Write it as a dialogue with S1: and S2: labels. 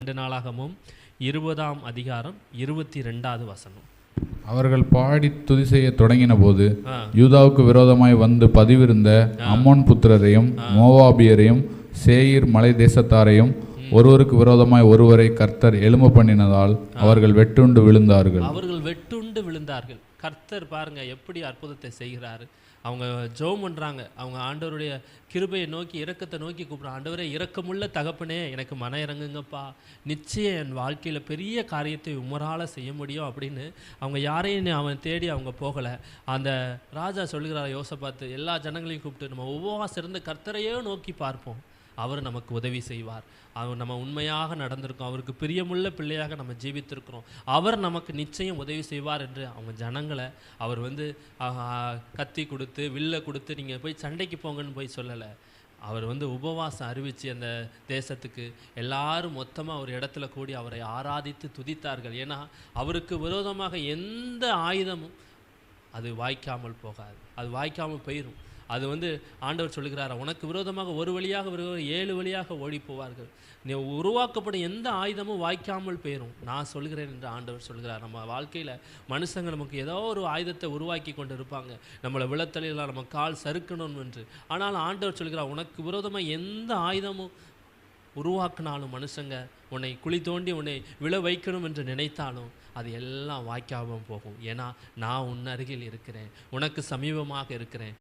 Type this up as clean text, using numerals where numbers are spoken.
S1: 2 நாளாகமும் 20ஆம் அதிகாரம் 22வது வசனம்.
S2: அவர்கள் பாடி துதி செய்ய தொடங்கின போது யூதாவுக்கு விரோதமாய் வந்து பதிவிருந்த அம்மோன் புத்திரரையும் மோவாபியரையும் சேயீர் மலை தேசத்தாரையும் ஒருவருக்கு விரோதமாய் ஒருவரை கர்த்தர் எழும்ப பண்ணினதால் அவர்கள் வெட்டுண்டு விழுந்தார்கள். கர்த்தர் பாருங்க எப்படி அற்புதத்தை செய்கிறாரு. அவங்க ஜெபம் பண்ணுறாங்க, அவங்க ஆண்டவருடைய கிருபையை நோக்கி இரக்கத்தை நோக்கி கூப்பிட்றாங்க. ஆண்டவரே இரக்கமுள்ள தகப்பனே எனக்கு மன இறங்குங்கப்பா, நிச்சயம் என் வாழ்க்கையில் பெரிய காரியத்தை உமரால் செய்ய முடியும் அப்படின்னு அவங்க யாரையும் அவன் தேடி அவங்க போகலை. அந்த ராஜா சொல்லுகிறார் யோசபாத்து, எல்லா ஜனங்களையும் கூப்பிட்டு நம்ம உபவாசம் இருந்து கர்த்தரையே நோக்கி பார்ப்போம், அவர் நமக்கு உதவி செய்வார். அவர் நம்ம உண்மையாக நடந்திருக்கோம், அவருக்கு பிரியமுள்ள பிள்ளையாக நம்ம ஜீவித்திருக்கிறோம், அவர் நமக்கு நிச்சயம் உதவி செய்வார் என்று அவங்க ஜனங்களை அவர் கத்தி கொடுத்து வில்லை கொடுத்து நீங்கள் போய் சண்டைக்கு போங்கன்னு போய் சொல்லலை. அவர் உபவாசம் அறிவித்து அந்த தேசத்துக்கு எல்லாரும் மொத்தமாக ஒரு இடத்துல கூடி அவரை ஆராதித்து துதித்தார்கள். ஏன்னா அவருக்கு விரோதமாக எந்த ஆயுதமும் அது வாய்க்காமல் போகாது, அது வாய்க்காமல் போயிடும். அது ஆண்டவர் சொல்லுகிறார், உனக்கு விரோதமாக ஒரு வழியாக 7 வழியாக ஓடி போவார்கள், நீ உருவாக்கப்படும் எந்த ஆயுதமும் வாய்க்காமல் போயிடும், நான் சொல்கிறேன் என்று ஆண்டவர் சொல்கிறார். நம்ம வாழ்க்கையில் மனுஷங்க நமக்கு ஏதோ ஒரு ஆயுதத்தை உருவாக்கி கொண்டு இருப்பாங்க, நம்மளை விழத்தலையெல்லாம் நம்ம கால் சறுக்கணும் என்று. ஆனால் ஆண்டவர் சொல்கிறார், உனக்கு விரோதமாக எந்த ஆயுதமும் உருவாக்கினாலும் மனுஷங்க உன்னை குழி தோண்டி உன்னை விழ வைக்கணும் என்று நினைத்தாலும் அது எல்லாம் வாய்க்காமல் போகும். ஏன்னா நான் உன் அருகில் இருக்கிறேன், உனக்கு சமீபமாக இருக்கிறேன்.